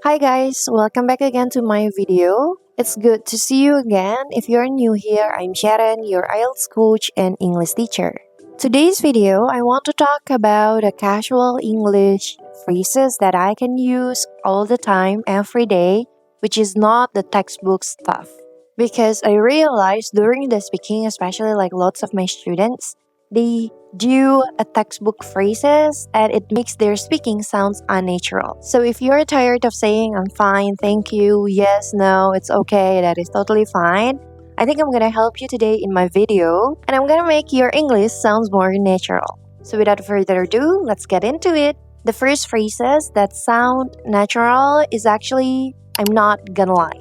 Hi guys, welcome back again to my video. It's good to see you again. If you're new here, I'm Sharon, your IELTS coach and English teacher. Today's video, I want to talk about a casual English phrases that I can use all the time, every day, which is not the textbook stuff. Because I realized during the speaking, especially like lots of my students, they do a textbook phrases and it makes their speaking sounds unnatural. So if you're tired of saying I'm fine, thank you, yes, no, it's okay, that is totally fine, I think I'm gonna help you today in my video and I'm gonna make your English sounds more natural. So without further ado, let's get into it. The first phrases that sound natural is actually I'm not gonna lie.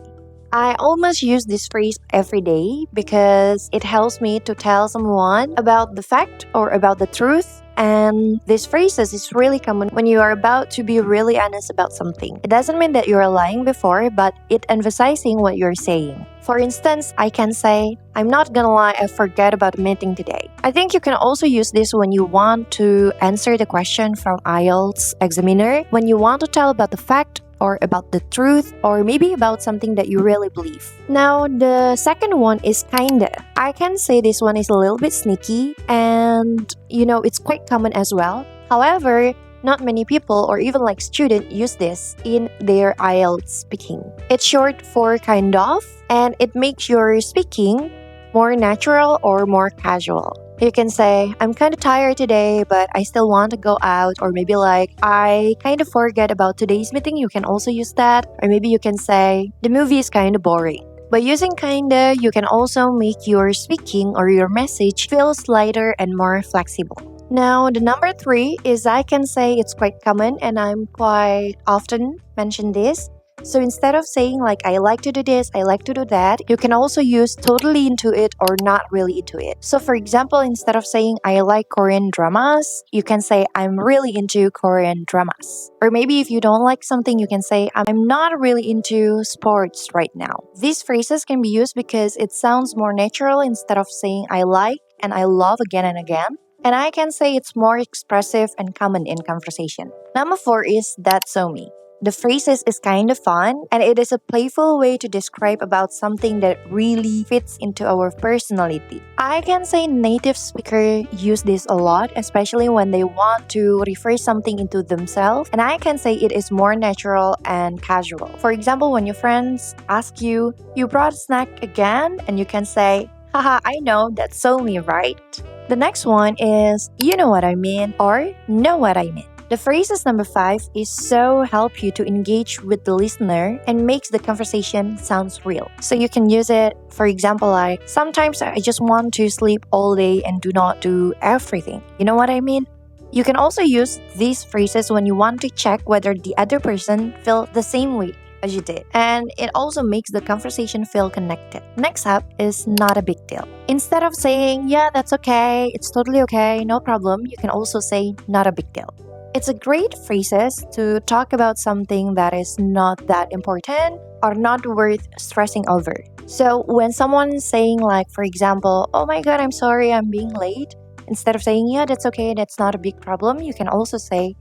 I almost use this phrase every day because it helps me to tell someone about the fact or about the truth. And these phrases is really common when you are about to be really honest about something. It doesn't mean that you're lying before, but it emphasizing what you're saying. For instance, I can say, I'm not gonna lie, I forgot about a meeting today. I think you can also use this when you want to answer the question from IELTS examiner, when you want to tell about the fact or about the truth, or maybe about something that you really believe. Now, the second one is kinda. I can say this one is a little bit sneaky, and it's quite common as well. However, not many people or even like students use this in their IELTS speaking. It's short for kind of, and it makes your speaking more natural or more casual. You can say, I'm kind of tired today, but I still want to go out. Or maybe like, I kind of forget about today's meeting. You can also use that. Or maybe you can say, the movie is kind of boring. By using kinda, you can also make your speaking or your message feel lighter and more flexible. Now, the number 3 is I can say it's quite common and I'm quite often mention this. So instead of saying like I like to do this, I like to do that, you can also use totally into it or not really into it. So for example, instead of saying I like Korean dramas, you can say I'm really into Korean dramas. Or maybe if you don't like something, you can say I'm not really into sports right now. These phrases can be used because it sounds more natural instead of saying I like and I love again and again. And I can say it's more expressive and common in conversation. Number 4 is that's so me. The phrases is kind of fun and it is a playful way to describe about something that really fits into our personality. I can say native speakers use this a lot, especially when they want to refer something into themselves. And I can say it is more natural and casual. For example, when your friends ask you, you brought a snack again? And you can say, haha, I know, that's so me, right? The next one is, you know what I mean, or know what I mean. The phrases number 5 is so help you to engage with the listener and makes the conversation sounds real. So you can use it, for example, like, sometimes I just want to sleep all day and do not do everything. You know what I mean? You can also use these phrases when you want to check whether the other person felt the same way as you did. And it also makes the conversation feel connected. Next up is not a big deal. Instead of saying, yeah, that's okay, it's totally okay, no problem, you can also say, not a big deal. It's a great phrases to talk about something that is not that important or not worth stressing over. So when someone is saying like, for example, oh my god, I'm sorry, I'm being late, instead of saying, yeah, that's okay, that's not a big problem, you can also say,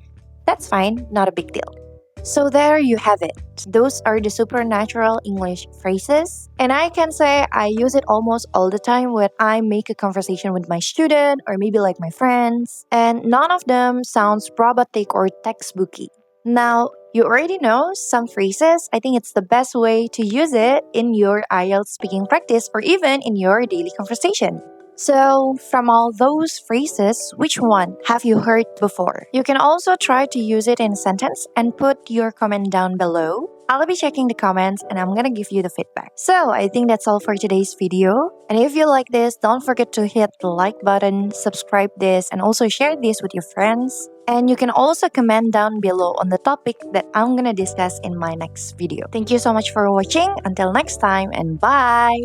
that's fine, not a big deal. So there you have it. Those are the supernatural English phrases. And I can say I use it almost all the time when I make a conversation with my student or maybe like my friends. And none of them sounds robotic or textbooky. Now, you already know some phrases. I think it's the best way to use it in your IELTS speaking practice or even in your daily conversation. So, from all those phrases, which one have you heard before? You can also try to use it in a sentence and put your comment down below. I'll be checking the comments and I'm gonna give you the feedback. So, I think that's all for today's video. And if you like this, don't forget to hit the like button, subscribe this, and also share this with your friends. And you can also comment down below on the topic that I'm gonna discuss in my next video. Thank you so much for watching. Until next time, and bye!